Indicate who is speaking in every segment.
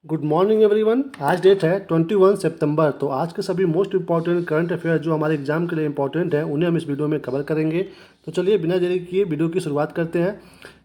Speaker 1: Good morning everyone. आज date है 21 सितंबर। तो आज के सभी मोस्ट इंपॉर्टेंट करंट अफेयर जो हमारे एग्जाम के लिए इंपॉर्टेंट हैं उन्हें हम इस वीडियो में कवर करेंगे। तो चलिए बिना देरी किए वीडियो की शुरुआत करते हैं।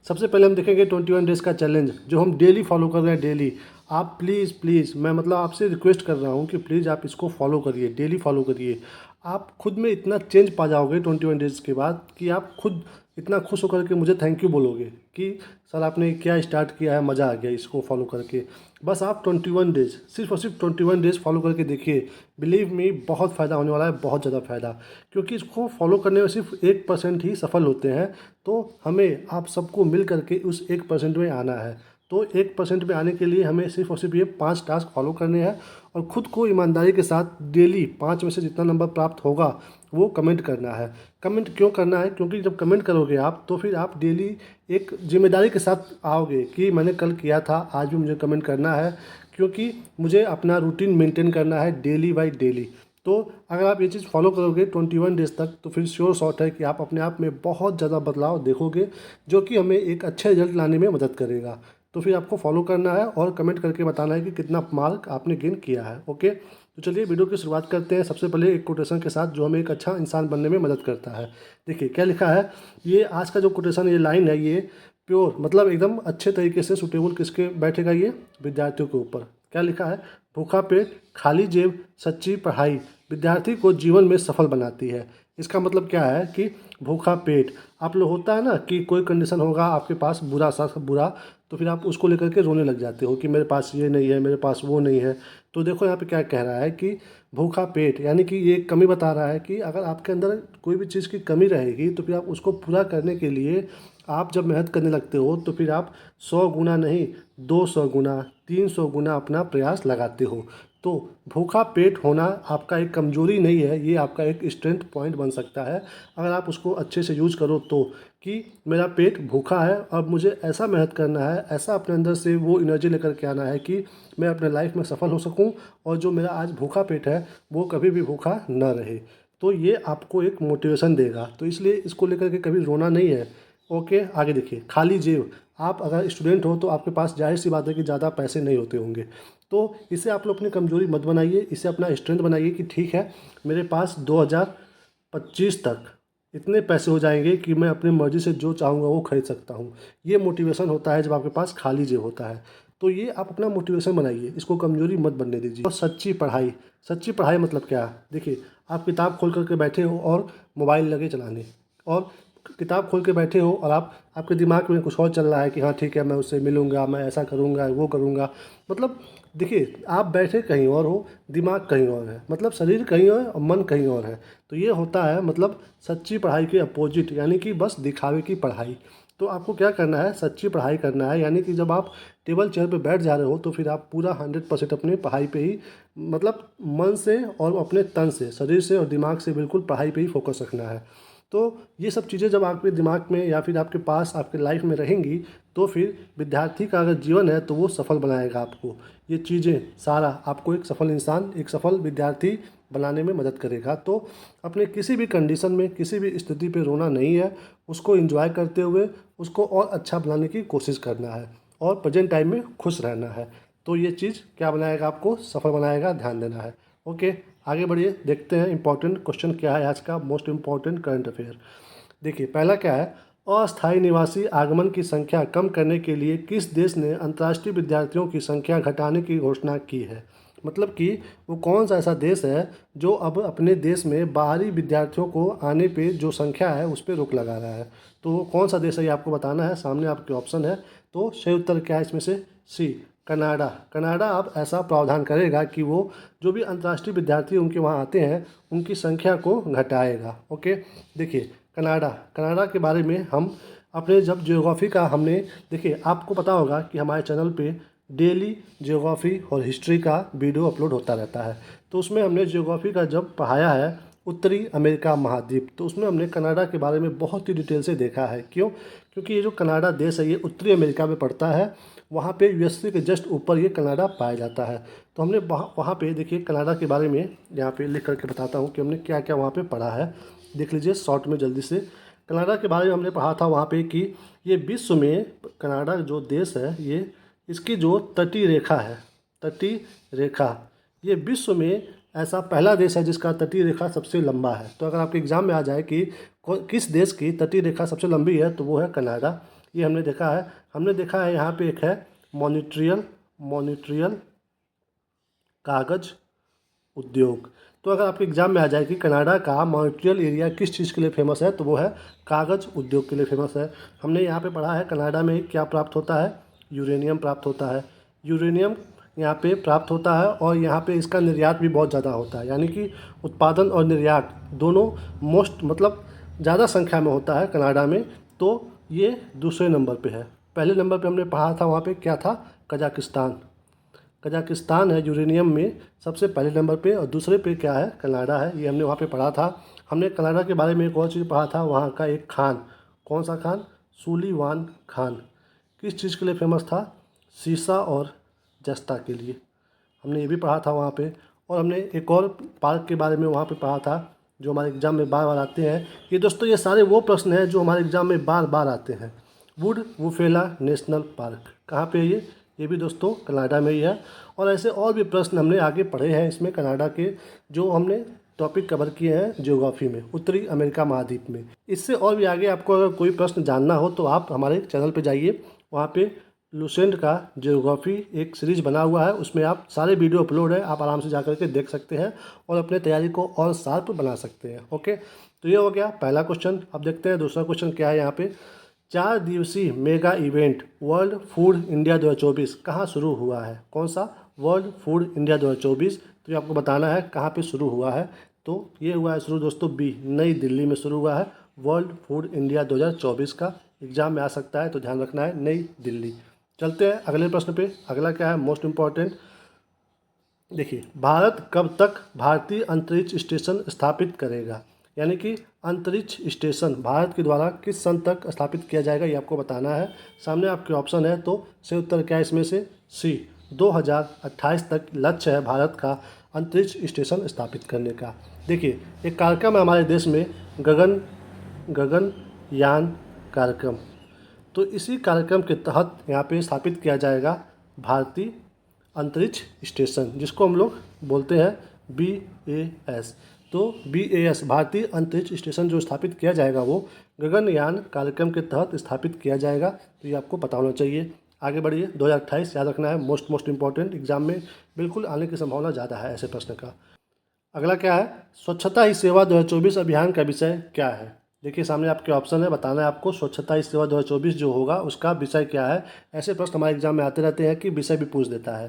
Speaker 1: सबसे पहले हम देखेंगे 21 डेज़ का चैलेंज जो हम डेली फॉलो कर रहे हैं। डेली आप प्लीज़ मैं आपसे रिक्वेस्ट कर रहा हूँ कि प्लीज़ आप इसको फॉलो करिए, डेली फॉलो करिए। आप खुद में इतना चेंज पा जाओगे 21 डेज़ के बाद कि आप खुद इतना खुश होकर के मुझे थैंक यू बोलोगे कि सर आपने क्या स्टार्ट किया है, मज़ा आ गया इसको फॉलो करके। बस आप 21 डेज़ सिर्फ और सिर्फ 21 डेज़ फॉलो करके देखिए। बिलीव मी बहुत फ़ायदा होने वाला है, बहुत ज़्यादा फ़ायदा। क्योंकि इसको फॉलो करने में सिर्फ 1% ही सफल होते हैं। तो हमें आप सबको मिल करके उस 1% में आना है। तो 1% में आने के लिए हमें सिर्फ और सिर्फ ये 5 टास्क फॉलो करने हैं और ख़ुद को ईमानदारी के साथ डेली 5 में से जितना नंबर प्राप्त होगा वो कमेंट करना है। कमेंट क्यों करना है? क्योंकि जब कमेंट करोगे आप तो फिर आप डेली एक जिम्मेदारी के साथ आओगे कि मैंने कल किया था, आज भी मुझे कमेंट करना है। क्योंकि मुझे अपना रूटीन मेंटेन करना है डेली बाय डेली। तो अगर आप ये चीज़ फॉलो करोगे 21 डेज़ तक तो फिर श्योर शॉट है कि आप अपने आप में बहुत ज़्यादा बदलाव देखोगे, जो कि हमें एक अच्छे रिजल्ट लाने में मदद करेगा। तो फिर आपको फॉलो करना है और कमेंट करके बताना है कि कितना मार्क आपने गेन किया है। ओके, तो चलिए वीडियो की शुरुआत करते हैं। सबसे पहले एक कोटेशन के साथ जो हमें एक अच्छा इंसान बनने में मदद करता है। देखिए क्या लिखा है। ये आज का जो कोटेशन, ये लाइन है, ये प्योर मतलब एकदम अच्छे तरीके से सूटेबल किसके बैठेगा? ये विद्यार्थियों के ऊपर। क्या लिखा है? भूखा पेट खाली जेब सच्ची पढ़ाई विद्यार्थी को जीवन में सफल बनाती है। इसका मतलब क्या है कि भूखा पेट, आप लोग होता है ना कि कोई कंडीशन होगा आपके पास बुरा सा बुरा, तो फिर आप उसको लेकर के रोने लग जाते हो कि मेरे पास ये नहीं है, मेरे पास वो नहीं है। तो देखो यहाँ पे क्या कह रहा है कि भूखा पेट यानी कि ये कमी बता रहा है कि अगर आपके अंदर कोई भी चीज़ की कमी रहेगी तो फिर आप उसको पूरा करने के लिए आप जब मेहनत करने लगते हो तो फिर आप 100 गुना नहीं, 200 गुना, 300 गुना अपना प्रयास लगाते हो। तो भूखा पेट होना आपका एक कमजोरी नहीं है, ये आपका एक स्ट्रेंथ पॉइंट बन सकता है अगर आप उसको अच्छे से यूज करो तो। कि मेरा पेट भूखा है, अब मुझे ऐसा मेहनत करना है, ऐसा अपने अंदर से वो एनर्जी लेकर के आना है कि मैं अपने लाइफ में सफल हो सकूं और जो मेरा आज भूखा पेट है वो कभी भी भूखा ना रहे। तो ये आपको एक मोटिवेशन देगा, तो इसलिए इसको लेकर के कभी रोना नहीं है। ओके, आगे देखिए। खाली जेब, आप अगर स्टूडेंट हो तो आपके पास जाहिर सी बात है कि ज़्यादा पैसे नहीं होते होंगे। तो इसे आप लोग अपनी कमजोरी मत बनाइए, इसे अपना स्ट्रेंथ बनाइए कि ठीक है मेरे पास 2025 तक इतने पैसे हो जाएंगे कि मैं अपनी मर्ज़ी से जो चाहूँगा वो खरीद सकता हूँ। ये मोटिवेशन होता है जब आपके पास खाली जेब होता है। तो ये आप अपना मोटिवेशन बनाइए, इसको कमजोरी मत बनने दीजिए। और सच्ची पढ़ाई, सच्ची पढ़ाई मतलब क्या? देखिए आप किताब खोल करके बैठे हो और मोबाइल लगे चलाने, और किताब खोल के बैठे हो और आपके दिमाग में कुछ और चल रहा है कि हाँ ठीक है मैं उससे मिलूँगा, मैं ऐसा करूँगा, वो करूँगा। मतलब देखिए आप बैठे कहीं और हो, दिमाग कहीं और है, मतलब शरीर कहीं और है और मन कहीं और है। तो ये होता है मतलब सच्ची पढ़ाई के अपोजिट, यानी कि बस दिखावे की पढ़ाई। तो आपको क्या करना है? सच्ची पढ़ाई करना है। यानी कि जब आप टेबल चेयर पे बैठ जा रहे हो तो फिर आप पूरा 100% अपनी पढ़ाई पे ही, मतलब मन से और अपने तन से, शरीर से और दिमाग से बिल्कुल पढ़ाई पे ही फोकस रखना है। तो ये सब चीज़ें जब आपके दिमाग में या फिर आपके पास आपके लाइफ में रहेंगी तो फिर विद्यार्थी का अगर जीवन है तो वो सफल बनाएगा आपको। ये चीज़ें सारा आपको एक सफल इंसान, एक सफल विद्यार्थी बनाने में मदद करेगा। तो अपने किसी भी कंडीशन में, किसी भी स्थिति पे रोना नहीं है, उसको एंजॉय करते हुए उसको और अच्छा बनाने की कोशिश करना है और प्रेजेंट टाइम में खुश रहना है। तो ये चीज़ क्या बनाएगा? आपको सफल बनाएगा, ध्यान देना है। ओके, आगे बढ़िए, देखते हैं इंपॉर्टेंट क्वेश्चन क्या है आज का मोस्ट इंपॉर्टेंट करंट अफेयर। देखिए पहला क्या है। अस्थायी निवासी आगमन की संख्या कम करने के लिए किस देश ने अंतर्राष्ट्रीय विद्यार्थियों की संख्या घटाने की घोषणा की है? मतलब कि वो कौन सा ऐसा देश है जो अब अपने देश में बाहरी विद्यार्थियों को आने पे जो संख्या है उस पर रोक लगा रहा है। तो वो कौन सा देश है ये आपको बताना है। सामने आपके ऑप्शन है, तो सही उत्तर क्या है इसमें से? सी, कनाडा। कनाडा अब ऐसा प्रावधान करेगा कि वो जो भी अंतर्राष्ट्रीय विद्यार्थी उनके वहाँ आते हैं उनकी संख्या को घटाएगा। ओके, देखिए कनाडा, कनाडा के बारे में हम अपने जब ज्योग्राफी का हमने, देखिए आपको पता होगा कि हमारे चैनल पे डेली ज्योग्राफी और हिस्ट्री का वीडियो अपलोड होता रहता है। तो उसमें हमने ज्योग्राफी का जब पढ़ाया है उत्तरी अमेरिका महाद्वीप, तो उसमें हमने कनाडा के बारे में बहुत ही डिटेल से देखा है। क्यों? क्योंकि ये जो कनाडा देश है ये उत्तरी अमेरिका में पड़ता है। वहाँ पे यूएसए के जस्ट ऊपर ये कनाडा पाया जाता है। तो हमने वहाँ पे देखिए कनाडा के बारे में यहाँ पे लिख करके बताता हूँ कि हमने क्या क्या वहाँ पे पढ़ा है। देख लीजिए शॉर्ट में जल्दी से। कनाडा के बारे में हमने पढ़ा था वहाँ पे कि ये विश्व में, कनाडा जो देश है ये, इसकी जो तटीय रेखा है, तटीय रेखा, ये विश्व में ऐसा पहला देश है जिसका तटीय रेखा सबसे लंबा है। तो अगर आपके एग्जाम में आ जाए कि किस देश की तटीय रेखा सबसे लंबी है, तो वो है कनाडा। ये हमने देखा है यहाँ पे एक है मॉन्ट्रियल कागज उद्योग। तो अगर आपके एग्जाम में आ जाए कि कनाडा का मॉन्ट्रियल एरिया किस चीज़ के लिए फेमस है, तो वो है कागज़ उद्योग के लिए फेमस है। हमने यहाँ पे पढ़ा है कनाडा में क्या प्राप्त होता है, यूरेनियम प्राप्त होता है। यूरेनियम यहाँ पे प्राप्त होता है और यहाँ पे इसका निर्यात भी बहुत ज़्यादा होता है, यानी कि उत्पादन और निर्यात दोनों मतलब ज़्यादा संख्या में होता है कनाडा में। तो ये दूसरे नंबर पे है। पहले नंबर पे हमने पढ़ा था वहाँ पे क्या था, कजाकिस्तान है यूरेनियम में सबसे पहले नंबर पे, और दूसरे पे क्या है, कनाडा है। ये हमने वहाँ पे पढ़ा था। हमने कनाडा के बारे में एक और चीज़ पढ़ा था, वहाँ का एक खान, कौन सा खान, सुलिवान खान, किस चीज़ के लिए फेमस था, सीसा और जस्ता के लिए। हमने ये भी पढ़ा था वहाँ पे। और हमने एक और पार्क के बारे में वहाँ पे पढ़ा था जो हमारे एग्ज़ाम में बार बार आते हैं। ये दोस्तों ये सारे वो प्रश्न हैं जो हमारे एग्ज़ाम में बार बार आते हैं। वुड वुफेला नेशनल पार्क कहाँ पे है ये भी दोस्तों कनाडा में ही है। और ऐसे और भी प्रश्न हमने आगे पढ़े हैं इसमें कनाडा के, जो हमने टॉपिक कवर किए हैं ज्योग्राफी में, उत्तरी अमेरिका महाद्वीप में। इससे और भी आगे आपको अगर कोई प्रश्न जानना हो तो आप हमारे चैनल पे जाइए, वहाँ पे लुसेंट का ज्योग्राफी एक सीरीज़ बना हुआ है, उसमें आप सारे वीडियो अपलोड है, आप आराम से जा करके देख सकते हैं और अपने तैयारी को और शार्प बना सकते हैं। ओके, तो ये हो गया पहला क्वेश्चन। अब देखते हैं दूसरा क्वेश्चन क्या है। यहाँ पे 4 दिवसीय mega event world food India 2024 कहाँ शुरू हुआ है, कौन सा, वर्ल्ड फूड इंडिया 2024। तो ये आपको बताना है कहाँ पे शुरू हुआ है। तो ये हुआ है शुरू दोस्तों बी, नई दिल्ली में शुरू हुआ है वर्ल्ड फूड इंडिया 2024 का। एग्जाम में आ सकता है तो ध्यान रखना है, नई दिल्ली। चलते हैं अगले प्रश्न पे। अगला क्या है, मोस्ट इम्पॉर्टेंट। देखिए, भारत कब तक भारतीय अंतरिक्ष स्टेशन स्थापित करेगा, यानी कि अंतरिक्ष स्टेशन भारत के द्वारा किस सन तक स्थापित किया जाएगा, ये आपको बताना है। सामने आपके ऑप्शन है, तो सही उत्तर क्या है इसमें से, सी, 2028 तक लक्ष्य है भारत का अंतरिक्ष स्टेशन स्थापित करने का। देखिए, एक कार्यक्रम है हमारे देश में, गगनयान कार्यक्रम। तो इसी कार्यक्रम के तहत यहाँ पे स्थापित किया जाएगा भारतीय अंतरिक्ष स्टेशन, जिसको हम लोग बोलते हैं BAS। तो BAS भारतीय अंतरिक्ष स्टेशन जो स्थापित किया जाएगा वो गगनयान कार्यक्रम के तहत स्थापित किया जाएगा। तो ये आपको पता होना चाहिए। आगे बढ़िए, 2028 याद रखना है, मोस्ट इम्पॉर्टेंट, एग्जाम में बिल्कुल आने की संभावना ज़्यादा है ऐसे प्रश्न का। अगला क्या है, स्वच्छता ही सेवा 2024 अभियान का विषय क्या है। देखिए, सामने आपके ऑप्शन है, बताना है आपको स्वच्छता ही सेवा 2024 जो होगा उसका विषय क्या है। ऐसे प्रश्न हमारे एग्जाम में आते रहते हैं कि विषय भी पूछ देता है।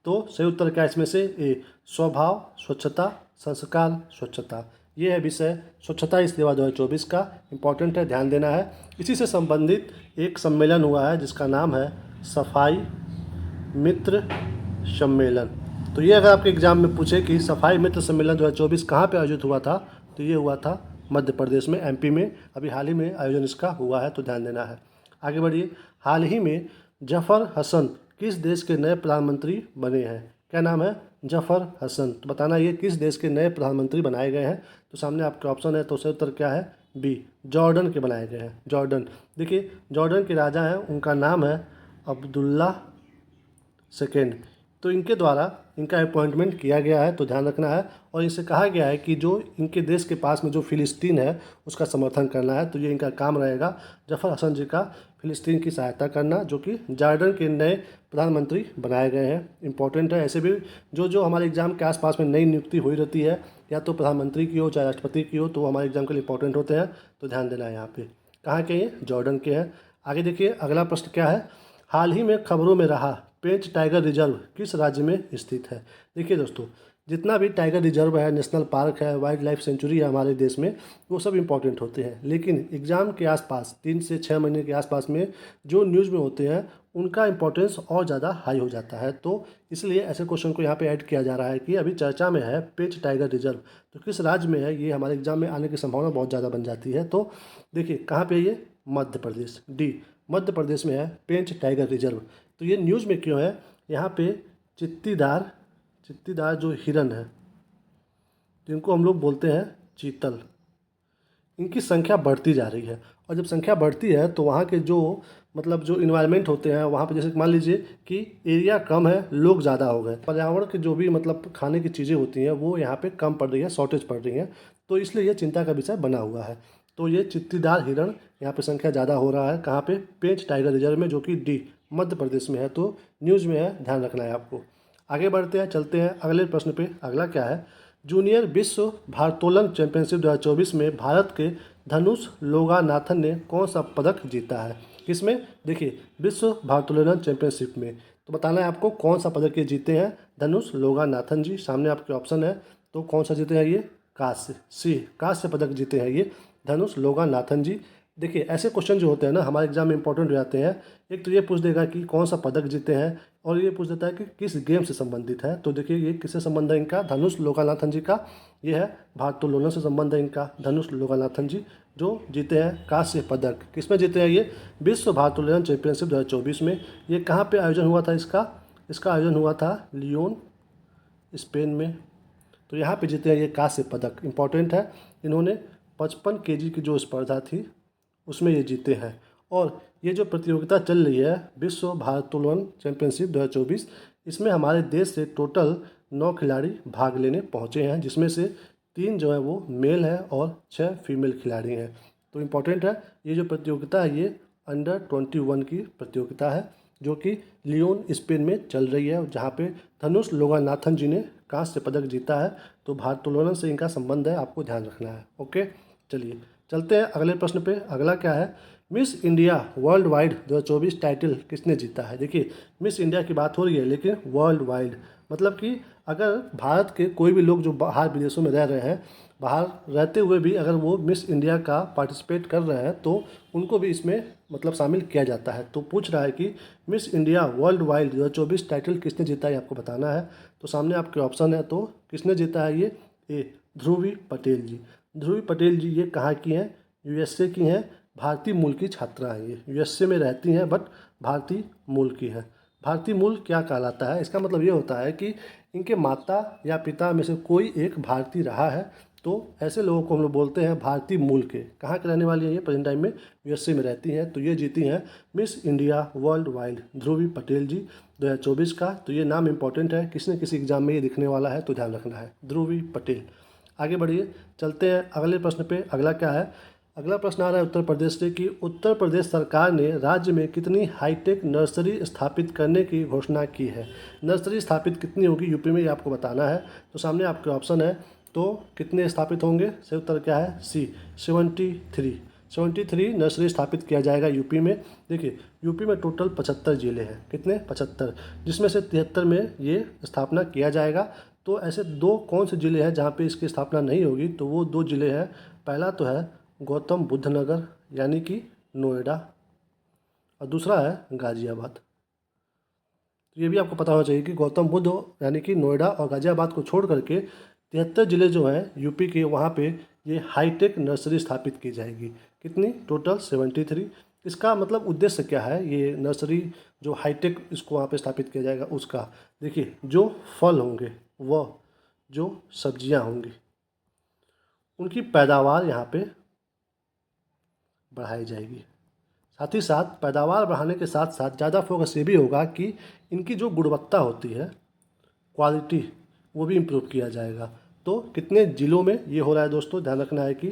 Speaker 1: तो सही उत्तर क्या है इसमें से, ए, स्वभाव स्वच्छता, संस्कार स्वच्छता। ये है विषय स्वच्छता ही सेवा 2024 का, इंपॉर्टेंट है, ध्यान देना है। इसी से संबंधित एक सम्मेलन हुआ है जिसका नाम है सफाई मित्र सम्मेलन। तो ये अगर आपके एग्जाम में पूछे कि सफाई मित्र सम्मेलन 2024 कहाँ पे आयोजित हुआ था, तो ये हुआ था मध्य प्रदेश में, MP में। अभी हाल ही में आयोजन इसका हुआ है, तो ध्यान देना है। आगे बढ़िए, हाल ही में जफर हसन किस देश के नए प्रधानमंत्री बने हैं, क्या नाम है, जफर हसन। तो बताना ये किस देश के नए प्रधानमंत्री बनाए गए हैं। तो सामने आपके ऑप्शन है, तो सही उत्तर क्या है, बी, जॉर्डन के बनाए गए हैं, जॉर्डन। देखिए, जॉर्डन के राजा हैं, उनका नाम है अब्दुल्ला सेकेंड। तो इनके द्वारा इनका अपॉइंटमेंट किया गया है, तो ध्यान रखना है। और इनसे कहा गया है कि जो इनके देश के पास में जो फ़िलिस्तीन है उसका समर्थन करना है। तो ये इनका काम रहेगा, जफर हसन जी का, फ़िलिस्तीन की सहायता करना, जो कि जॉर्डन के नए प्रधानमंत्री बनाए गए हैं। इंपॉर्टेंट है। ऐसे भी जो हमारे एग्ज़ाम के आसपास में नई नियुक्ति हुई रहती है, या तो प्रधानमंत्री की हो चाहे राष्ट्रपति की हो, तो वो हमारे एग्जाम के लिए इंपॉर्टेंट होते हैं। तो ध्यान देना है यहाँ पे। कहाँ के हैं, जॉर्डन के हैं। आगे देखिए, अगला प्रश्न क्या है, हाल ही में खबरों में रहा पेंच टाइगर रिजर्व किस राज्य में स्थित है। देखिए दोस्तों, जितना भी टाइगर रिजर्व है, नेशनल पार्क है, वाइल्ड लाइफ सेंचुरी है हमारे देश में, वो सब इंपॉर्टेंट होते हैं। लेकिन एग्ज़ाम के आसपास 3 से 6 महीने के आसपास में जो न्यूज़ में होते हैं उनका इंपॉर्टेंस और ज़्यादा हाई हो जाता है। तो इसलिए ऐसे क्वेश्चन को यहाँ पे ऐड किया जा रहा है कि अभी चर्चा में है पेंच टाइगर रिजर्व, तो किस राज्य में है, ये हमारे एग्जाम में आने की संभावना बहुत ज़्यादा बन जाती है। तो देखिए, कहाँ पे ये, मध्य प्रदेश, डी, मध्य प्रदेश में है पेंच टाइगर रिजर्व। तो ये न्यूज़ में क्यों है, यहाँ पे चित्तीदार जो हिरन है, जिनको हम लोग बोलते हैं चीतल, इनकी संख्या बढ़ती जा रही है। और जब संख्या बढ़ती है तो वहाँ के जो मतलब जो इन्वायरमेंट होते हैं वहाँ पे, जैसे मान लीजिए कि एरिया कम है, लोग ज़्यादा हो गए, पर्यावरण के जो भी मतलब खाने की चीज़ें होती हैं वो यहाँ पे कम पड़ रही है, शॉर्टेज पड़ रही है, तो इसलिए ये चिंता का विषय बना हुआ है। तो ये चित्तीदार हिरण यहाँ पे संख्या ज़्यादा हो रहा है, कहाँ पे, पेंच टाइगर रिजर्व में, जो कि डी मध्य प्रदेश में है। तो न्यूज़ में है, ध्यान रखना है आपको। आगे बढ़ते हैं, चलते हैं अगले प्रश्न पे। अगला क्या है, जूनियर विश्व भारोत्तोलन चैंपियनशिप 2024 में भारत के धनुष लोगानाथन ने कौन सा पदक जीता है? किसमें? देखिए, विश्व भारोत्तोलन चैंपियनशिप में। तो बताना है आपको कौन सा पदक ये जीते हैं, धनुष लोगानाथन जी। सामने आपके ऑप्शन है, तो कौन सा जीते हैं ये? कांस्य, सी कांस्य पदक जीते हैं ये धनुष लोगानाथन जी। देखिए, ऐसे क्वेश्चन जो होते हैं ना हमारे एग्जाम में इंपॉर्टेंट हो जाते हैं। एक तो ये पूछ देगा कि कौन सा पदक जीते हैं, और ये पूछ देता है कि किस गेम से संबंधित है। तो देखिए, ये किससे संबंध है इनका? धनुष लोगानाथन जी का। ये है भारोत्तोलन से संबंध है इनका, धनुष लोगानाथन जी जो जीते हैं कांस्य पदक। किसमें जीते हैं ये? विश्व भारोत्तोलन चैंपियनशिप 2024 में। ये कहाँ पे आयोजन हुआ था इसका? इसका आयोजन हुआ था लियोन, स्पेन में। तो यहाँ पे जीते हैं ये कांस्य पदक, इंपॉर्टेंट है। इन्होंने 55 केजी की जो स्पर्धा थी उसमें ये जीते हैं। और ये जो प्रतियोगिता चल रही है विश्व भारोत्तोलन चैंपियनशिप 2024, इसमें हमारे देश से टोटल 9 खिलाड़ी भाग लेने पहुँचे हैं, जिसमें से 3 जो है वो मेल हैं और 6 फीमेल खिलाड़ी हैं। तो इम्पॉर्टेंट है, ये जो प्रतियोगिता है ये अंडर 21 की प्रतियोगिता है, जो कि लियोन स्पेन में चल रही है, जहाँ पे धनुष लोगानाथन जी ने कांस्य पदक जीता है। तो भारोत्तोलन से इनका संबंध है, आपको ध्यान रखना है। ओके, चलिए चलते हैं अगले प्रश्न पे। अगला क्या है, miss India world wide 2024 title किसने जीता है? देखिए, मिस इंडिया की बात हो रही है, लेकिन वर्ल्ड वाइड मतलब कि अगर भारत के कोई भी लोग जो बाहर विदेशों में रह रहे हैं, बाहर रहते हुए भी अगर वो मिस इंडिया का पार्टिसिपेट कर रहे हैं तो उनको भी इसमें मतलब शामिल किया जाता है। तो पूछ रहा है कि miss India world wide 2024 title किसने जीता है, आपको बताना है। तो सामने आपके ऑप्शन है, तो किसने जीता है ये? ए ध्रुवी पटेल जी। ध्रुवी पटेल जी ये कहाँ की हैं? यूएसए की हैं, भारतीय मूल की छात्रा हैं। ये यूएसए में रहती हैं बट भारतीय मूल की है। भारतीय मूल क्या कहलाता है? इसका मतलब ये होता है कि इनके माता या पिता में से कोई एक भारतीय रहा है, तो ऐसे लोगों को हम लोग बोलते हैं भारतीय मूल के। कहाँ के रहने वाली हैं ये? प्रेजेंट टाइम में यूएसए में रहती हैं। तो ये जीती हैं मिस इंडिया वर्ल्ड वाइड, ध्रुवी पटेल जी 2024 का। तो ये नाम इंपॉर्टेंट है, किसी न किसी एग्जाम में ये दिखने वाला है, तो ध्यान रखना है, ध्रुवी पटेल। आगे बढ़िए, चलते हैं अगले प्रश्न पे। अगला क्या है, अगला प्रश्न आ रहा है उत्तर प्रदेश से कि उत्तर प्रदेश सरकार ने राज्य में कितनी हाईटेक नर्सरी स्थापित करने की घोषणा की है? नर्सरी स्थापित कितनी होगी यूपी में, ये आपको बताना है। तो सामने आपके ऑप्शन है, तो कितने स्थापित होंगे? सही उत्तर क्या है? सी 73 नर्सरी स्थापित किया जाएगा यूपी में। देखिए, यूपी में टोटल 75 जिले हैं। कितने? 75, जिसमें से 73 में ये स्थापना किया जाएगा। तो ऐसे दो कौन से ज़िले हैं जहाँ पे इसकी स्थापना नहीं होगी? तो वो 2 ज़िले हैं। पहला तो है गौतम बुद्ध नगर यानी कि नोएडा, और दूसरा है गाज़ियाबाद। तो ये भी आपको पता होना चाहिए कि गौतम बुद्ध यानी कि नोएडा और गाज़ियाबाद को छोड़ करके 73 ज़िले जो हैं यूपी के, वहाँ पे ये हाईटेक नर्सरी स्थापित की जाएगी। कितनी? टोटल 73। इसका मतलब उद्देश्य क्या है? ये नर्सरी जो हाईटेक इसको वहाँ पे स्थापित किया जाएगा उसका, देखिए, जो फल होंगे व जो सब्जियां होंगी उनकी पैदावार यहाँ पे बढ़ाई जाएगी। साथ ही साथ पैदावार बढ़ाने के साथ साथ ज़्यादा फोकस ये भी होगा कि इनकी जो गुणवत्ता होती है, क्वालिटी, वो भी इम्प्रूव किया जाएगा। तो कितने ज़िलों में ये हो रहा है दोस्तों? ध्यान रखना है कि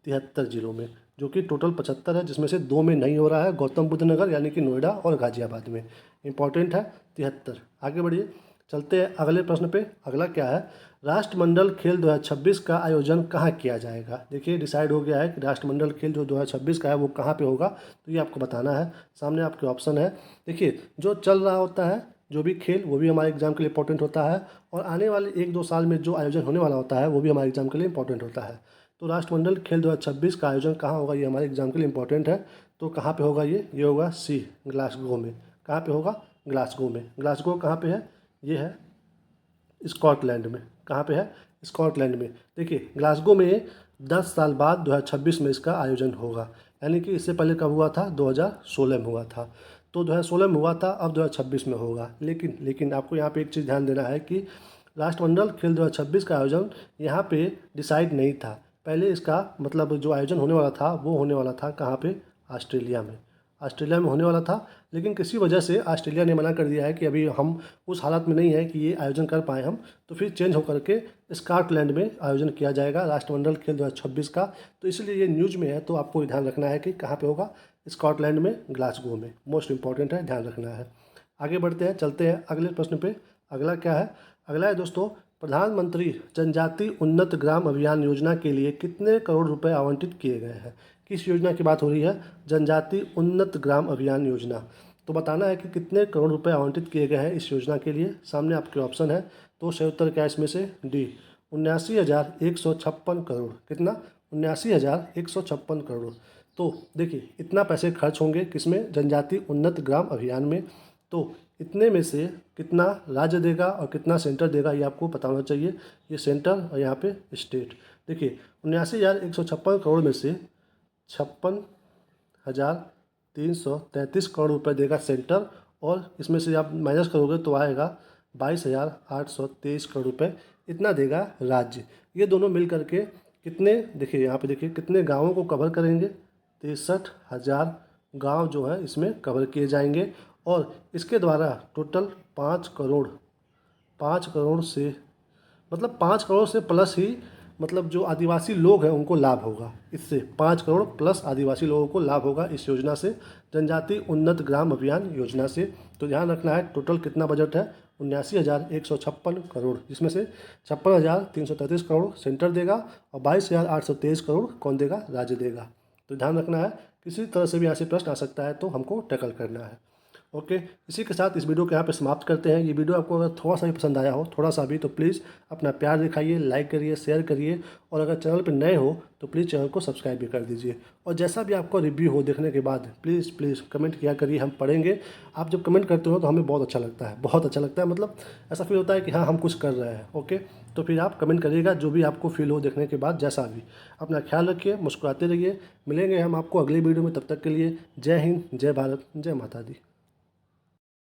Speaker 1: 73 ज़िलों में, जो कि टोटल 75 है, जिसमें से 2 में नहीं हो रहा है, गौतम बुद्ध नगर यानी कि नोएडा और गाज़ियाबाद में। इंपॉर्टेंट है 73। आगे बढ़िए, चलते हैं अगले प्रश्न पे। अगला क्या है, राष्ट्रमंडल खेल 2026 का आयोजन कहाँ किया जाएगा? देखिए, डिसाइड हो गया है कि राष्ट्रमंडल खेल जो 2026 का है वो कहाँ पे होगा, तो ये आपको बताना है। सामने आपके ऑप्शन है। देखिए, जो चल रहा होता है जो भी खेल, वो भी हमारे एग्जाम के लिए इंपॉर्टेंट होता है, और आने वाले 1-2 साल में जो आयोजन होने वाला होता है वो भी हमारे एग्जाम के लिए इंपॉर्टेंट होता है। तो राष्ट्रमंडल खेल 2026 का आयोजन कहाँ होगा, ये हमारे एग्जाम के लिए इंपॉर्टेंट है। तो कहाँ पे होगा ये होगा सी ग्लासगो में। कहाँ पे होगा? ग्लासगो में। ग्लासगो कहाँ पे है? ये है स्कॉटलैंड में। कहाँ पे है? स्कॉटलैंड में। देखिए, ग्लासगो में 10 साल बाद 2026 में इसका आयोजन होगा, यानी कि इससे पहले कब हुआ था? 2016 में हुआ था। तो 2016 में हुआ था, अब 2026 में होगा। लेकिन आपको यहाँ पे एक चीज़ ध्यान देना है कि राष्ट्रमंडल खेल 2026 का आयोजन यहाँ पे डिसाइड नहीं था। पहले इसका मतलब जो आयोजन होने वाला था वो होने वाला था कहाँ पे? ऑस्ट्रेलिया में। ऑस्ट्रेलिया में होने वाला था, लेकिन किसी वजह से ऑस्ट्रेलिया ने मना कर दिया है कि अभी हम उस हालत में नहीं है कि ये आयोजन कर पाएँ हम, तो फिर चेंज होकर के स्कॉटलैंड में आयोजन किया जाएगा राष्ट्रमंडल खेल 2026 का। तो इसलिए ये न्यूज़ में है, तो आपको ध्यान रखना है कि कहाँ पे होगा, स्कॉटलैंड में, ग्लासगो में। मोस्ट इंपॉर्टेंट है, ध्यान रखना है। आगे बढ़ते हैं, चलते हैं अगले प्रश्न पे। अगला क्या है? अगला है दोस्तों, प्रधानमंत्री जनजाति उन्नत ग्राम अभियान योजना के लिए कितने करोड़ रुपए आवंटित किए गए हैं? किस योजना की बात हो रही है? जनजाति उन्नत ग्राम अभियान योजना। तो बताना है कि कितने करोड़ रुपए आवंटित किए गए हैं इस योजना के लिए। सामने आपके ऑप्शन है, तो सही उत्तर क्या है इसमें से? डी, 79,156 करोड़। कितना? 79,156 करोड़। तो देखिए, इतना पैसे खर्च होंगे किसमें? जनजाति उन्नत ग्राम अभियान में। तो इतने में से कितना राज्य देगा और कितना सेंटर देगा, ये आपको पता होना चाहिए। ये सेंटर और यहाँ पे स्टेट। देखिए, 79,156 करोड़ में से 56,333 करोड़ रुपए देगा सेंटर, और इसमें से आप माइनस करोगे तो आएगा 22,823 करोड़ रुपए, इतना देगा राज्य। ये दोनों मिल करके कितने, देखिए यहाँ पे देखिए कितने गाँवों को कवर करेंगे? 63,000 गाँव जो है इसमें कवर किए जाएंगे, और इसके द्वारा टोटल 5 करोड़ से, मतलब 5 करोड़ से प्लस ही, मतलब जो आदिवासी लोग हैं उनको लाभ होगा इससे। 5 करोड़ प्लस आदिवासी लोगों को लाभ होगा इस योजना से, जनजाति उन्नत ग्राम अभियान योजना से। तो ध्यान रखना है, टोटल कितना बजट है? 79,156 करोड़, जिसमें से 56,333 करोड़ सेंटर देगा और 22,823 करोड़ कौन देगा? राज्य देगा। तो ध्यान रखना है, किसी तरह से भी यहाँ से प्रश्न आ सकता है, तो हमको टैकल करना है। ओके, इसी के साथ इस वीडियो को यहाँ पे समाप्त करते हैं। ये वीडियो आपको अगर थोड़ा सा भी पसंद आया हो, थोड़ा सा भी, तो प्लीज़ अपना प्यार दिखाइए, लाइक करिए, शेयर करिए, और अगर चैनल पे नए हो तो प्लीज़ चैनल को सब्सक्राइब भी कर दीजिए। और जैसा भी आपका रिव्यू हो देखने के बाद, प्लीज़ कमेंट किया करिए, हम पढ़ेंगे। आप जब कमेंट करते हो तो हमें बहुत अच्छा लगता है, बहुत अच्छा लगता है। मतलब ऐसा फील होता है कि हाँ, हम कुछ कर रहे हैं। ओके, तो फिर आप कमेंट करिएगा जो भी आपको फील हो देखने के बाद, जैसा भी। अपना ख्याल रखिए, मुस्कुराते रहिए। मिलेंगे हम आपको अगली वीडियो में, तब तक के लिए जय हिंद, जय भारत, जय माता दी।